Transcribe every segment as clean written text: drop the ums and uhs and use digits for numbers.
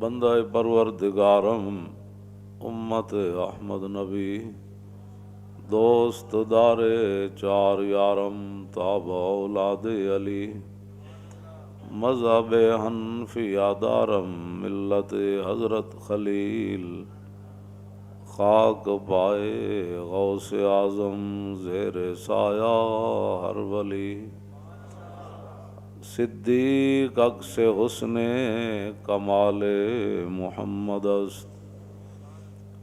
بندہ پروردگارم امت احمد نبی دوست دار چار یارم تاب اولاد علی مذہب حنفیہ دارم ملت حضرت خلیل خاک پائے غوث اعظم زیر سایہ ہر ولی صدیق عکس حسن کمال محمد است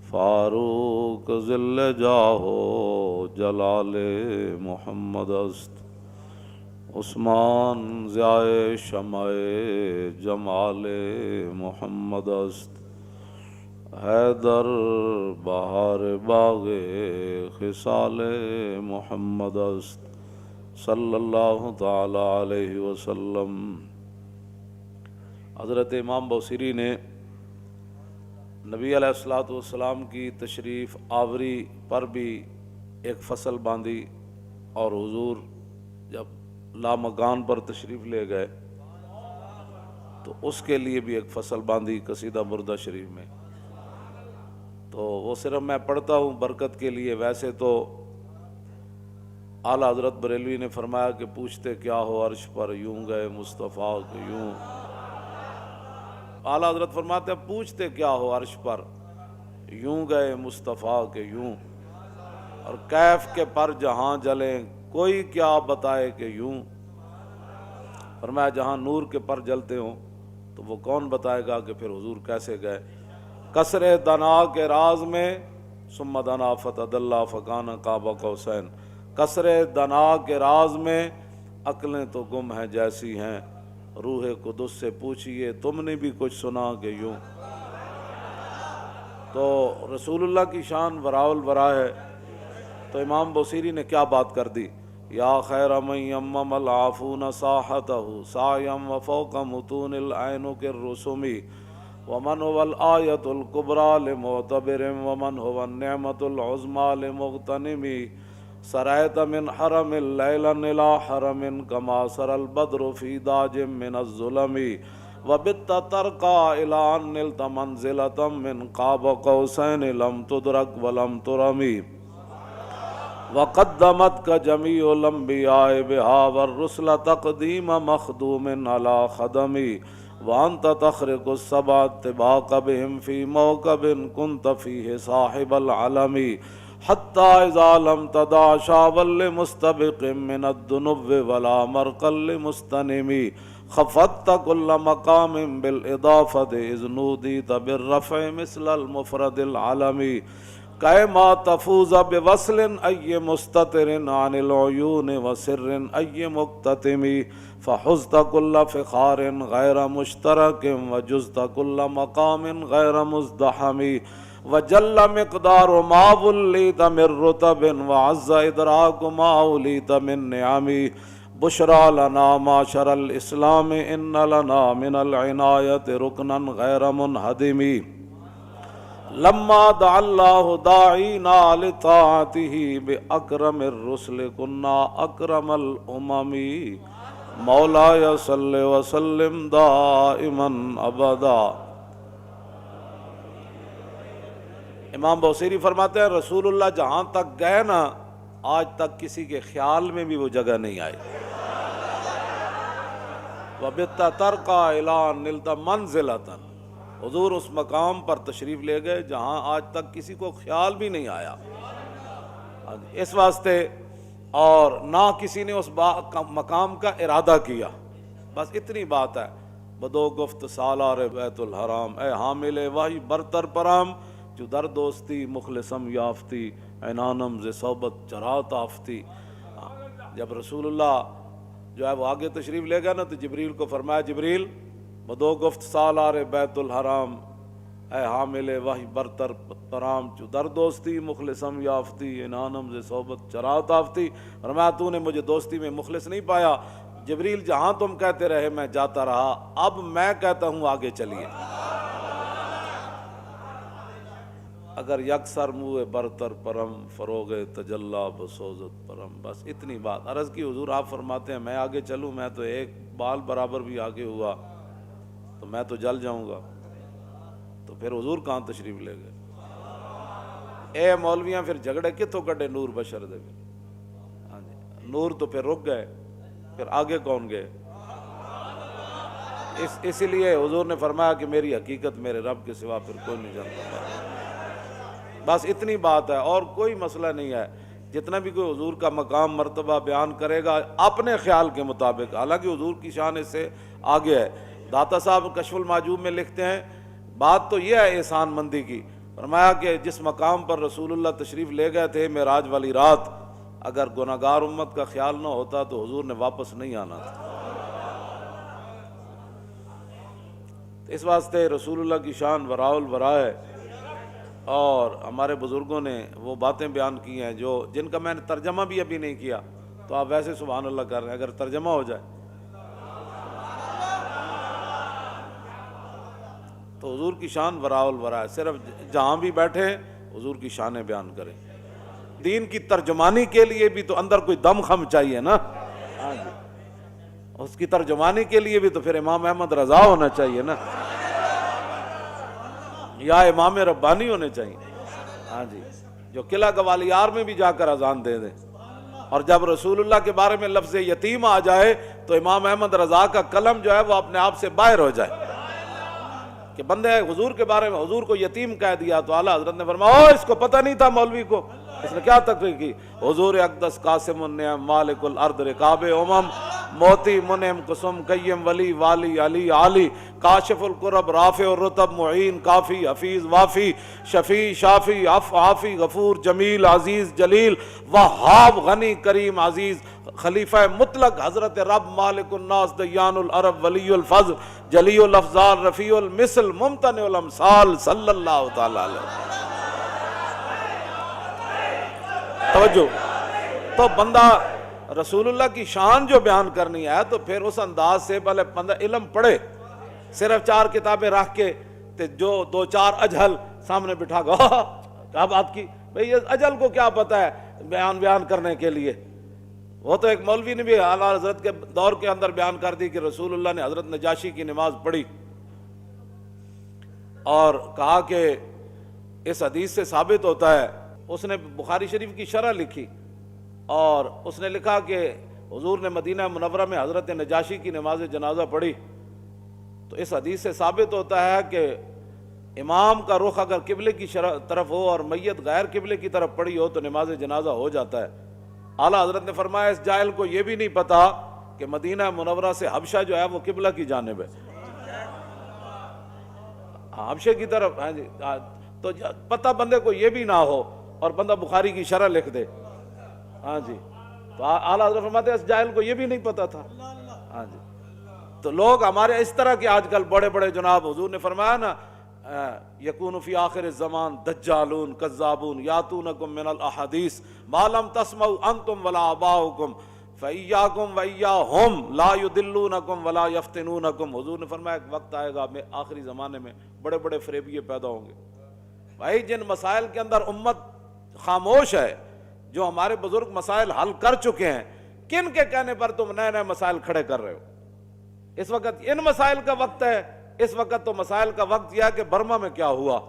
فاروق ذل جاہ جلال محمد است عثمان ضیاء شمع جمال محمد است حیدر بہار باغ خصال محمد است صلی اللہ تعالی علیہ وسلم۔ حضرت امام بوصیری نے نبی علیہ الصلوۃ والسلام کی تشریف آوری پر بھی ایک فصل باندھی، اور حضور جب لامکان پر تشریف لے گئے تو اس کے لیے بھی ایک فصل باندھی قصیدہ بردہ شریف میں۔ تو وہ صرف میں پڑھتا ہوں برکت کے لیے، ویسے تو اعلیٰ حضرت بریلوی نے فرمایا کہ پوچھتے کیا ہو عرش پر یوں گئے مصطفیٰ کہ یوں۔ اعلیٰ حضرت فرماتے ہیں پوچھتے کیا ہو عرش پر یوں گئے مصطفیٰ کہ یوں، اور کیف کے پر جہاں جلیں کوئی کیا بتائے کہ یوں۔ فرمایا جہاں نور کے پر جلتے ہوں تو وہ کون بتائے گا کہ پھر حضور کیسے گئے۔ کسر دنا کے راز میں ثم دنا فتدلی فکان قاب قوسین، کسر دنا کے راز میں عقلیں تو گم ہیں جیسی ہیں، روح قدس سے پوچھئے تم نے بھی کچھ سنا کہ یوں۔ تو رسول اللہ کی شان وراء الورا ہے، تو امام بوصیری نے کیا بات کر دی، یا خیر من یمم العافون ساحتہ سایم وفوق متون العین کے الرسمی ومن هو الآیۃ الکبریٰ لمعتبر ومن هو النعمۃ العظمیٰ لمغتنم سرایت من حرم لیلا الى حرم کما سر البدر فی داج من الظلم وبت ترقى الى ان نلت منزلة من قاب قوسین لم تدرک ولم ترمی وقدمتك جميع الانبیاء بها والرسل تقدیم مخدوم على خدمی وانت تخرق السبع طباق بهم في موكب كنت فيه صاحب العلم حتى اذا لم تدع شابا لمستبق من الذنوب ولا مرقا لمستنم خفضت كل مقام بالاضافه اذ نوديت بالرفع مثل المفرد العلمي كما تفوز بوصل اي مستتر عن العيون وسر اي مكتتم فحزت كل فخار غیر مشترک وجزت كل مقام غیر مزدحم وجل مقدار ما وليت من رتب وعز ادراک ما وليت من نعم بشرى لنا معشر الاسلام ان لنا من العنایة رکنا غیر منہدم لما دعا الله داعینا لطاعته باکرم الرسل كنا اکرم الامم مولایا صلی وسلم دائما ابدا۔ امام بوصیری فرماتے ہیں رسول اللہ جہاں تک گئے نا آج تک کسی کے خیال میں بھی وہ جگہ نہیں آئی۔ وَبِتَّ تَرْقَى إِلَىٰ نِلْتَ مَنْزِلَةً، حضور اس مقام پر تشریف لے گئے جہاں آج تک کسی کو خیال بھی نہیں آیا۔ اس واسطے اور نہ کسی نے اس مقام کا ارادہ کیا، بس اتنی بات ہے۔ بدو گفت سالار بیت الحرام، اے حامل وحی برتر پرام، جو در دوستی مخلصم یافتی عنانم ز صحبت چرات آفتی۔ جب رسول اللہ جو ہے وہ آگے تشریف لے گئے نا تو جبریل کو فرمایا جبریل بدو گفت سالار بیت الحرام، اے حامل وحی برتر پرام جو در دوستی مخلصم یافتی انانم ز صحبت چرات آفتی۔ فرمایا تو نے مجھے دوستی میں مخلص نہیں پایا جبریل، جہاں تم کہتے رہے میں جاتا رہا، اب میں کہتا ہوں آگے چلیے۔ اگر یکسر منہ برتر پرم فروغ تجلا بسوزت پرم، بس اتنی بات عرض کی حضور آپ فرماتے ہیں میں آگے چلوں، میں تو ایک بال برابر بھی آگے ہوا تو میں تو جل جاؤں گا۔ تو پھر حضور کہاں تشریف لے گئے؟ اے مولویاں پھر جھگڑے کتوں کڈے نور بشر دے؟ ہاں جی، نور تو پھر رک گئے، پھر آگے کون گئے؟ اسی لیے حضور نے فرمایا کہ میری حقیقت میرے رب کے سوا پھر کوئی نہیں جانتا۔ بس اتنی بات ہے، اور کوئی مسئلہ نہیں ہے۔ جتنا بھی کوئی حضور کا مقام مرتبہ بیان کرے گا اپنے خیال کے مطابق، حالانکہ حضور کی شان اس سے آگے ہے۔ داتا صاحب کشف المعجوب میں لکھتے ہیں بات تو یہ ہے احسان مندی کی، فرمایا کہ جس مقام پر رسول اللہ تشریف لے گئے تھے معراج والی رات، اگر گناہگار امت کا خیال نہ ہوتا تو حضور نے واپس نہیں آنا تھا۔ اس واسطے رسول اللہ کی شان وراء الورا ہے، اور ہمارے بزرگوں نے وہ باتیں بیان کی ہیں جن کا میں نے ترجمہ بھی ابھی نہیں کیا، تو آپ ویسے سبحان اللہ کر رہے ہیں، اگر ترجمہ ہو جائے تو حضور کی شان وراء الورا ہے۔ صرف جہاں بھی بیٹھے حضور کی شانیں بیان کریں۔ دین کی ترجمانی کے لیے بھی تو اندر کوئی دم خم چاہیے نا، ہاں جی، اس کی ترجمانی کے لیے بھی تو پھر امام احمد رضا ہونا چاہیے نا، یا امام ربانی ہونے چاہیے، ہاں جی، جو قلعہ گوالیار میں بھی جا کر اذان دے دیں، اور جب رسول اللہ کے بارے میں لفظ یتیم آ جائے تو امام احمد رضا کا قلم جو ہے وہ اپنے آپ سے باہر ہو جائے کہ بندے حضور کے بارے میں حضور کو یتیم کہہ دیا، تو اعلیٰ حضرت نے فرمایا اس کو پتہ نہیں تھا مولوی کو، اس نے کیا تقریر کی؟ حضور اقدس قاسم النعم مالک الارض رکاب امم موتی منعم قسم قیم ولی والی علی عالی کاشف القرب رافع الرتب معین کافی حفیظ وافی شفیع شافی عافی غفور جمیل عزیز جلیل وہاب غنی کریم عزیز خلیفہ مطلق حضرت رب مالک الناس دیان العرب ولی الفضل جلی الافضال رفیع المثل ممتنع الامثال صلی اللہ تعالی علیہ وسلم۔ توجہ، تو بندہ رسول اللہ کی شان جو بیان کرنی ہے تو پھر اس انداز سے پہلے بندہ علم پڑھے، صرف 4 کتابیں رکھ کے جو 2-4 اجہل سامنے بٹھا گا کیا بات کی بھئی، یہ اجہل کو کیا پتہ ہے بیان کرنے کے لیے؟ وہ تو ایک مولوی نے بھی اعلیٰ حضرت کے دور کے اندر بیان کر دی کہ رسول اللہ نے حضرت نجاشی کی نماز پڑھی اور کہا کہ اس حدیث سے ثابت ہوتا ہے، اس نے بخاری شریف کی شرح لکھی اور اس نے لکھا کہ حضور نے مدینہ منورہ میں حضرت نجاشی کی نماز جنازہ پڑھی، تو اس حدیث سے ثابت ہوتا ہے کہ امام کا رخ اگر قبلے کی طرف ہو اور میت غیر قبلے کی طرف پڑی ہو تو نماز جنازہ ہو جاتا ہے۔ اعلیٰ حضرت نے فرمایا اس جاہل کو یہ بھی نہیں پتا کہ مدینہ منورہ سے حبشہ جو ہے وہ قبلہ کی جانب ہے، حبشے کی طرف، ہاں جی، تو پتہ بندے کو یہ بھی نہ ہو اور بندہ بخاری کی شرح لکھ دے، ہاں جی، تو اعلیٰ حضرت فرماتے ہیں اس جاہل کو یہ بھی نہیں پتا تھا، ہاں جی۔ تو لوگ ہمارے اس طرح کے آج کل بڑے بڑے جناب، حضور نے فرمایا نا یکون فی آخر الزمان دجالون کذابون یاتونکم من الاحادیث ما لم تسمعوا انتم ولا آباؤکم فایاکم وایاہم لا یدلونکم ولا یفتنونکم۔ حضور نے فرمایا ایک وقت آئے گا میں آخری زمانے میں بڑے بڑے فریبیے پیدا ہوں گے، بھائی جن مسائل کے اندر امت خاموش ہے، جو ہمارے بزرگ مسائل حل کر چکے ہیں، کن کے کہنے پر تم نئے نئے مسائل کھڑے کر رہے ہو؟ اس وقت ان مسائل کا وقت ہے، اس وقت تو مسائل کا وقت یہ ہے کہ برما میں کیا ہوا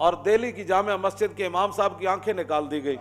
اور دہلی کی جامع مسجد کے امام صاحب کی آنکھیں نکال دی گئی۔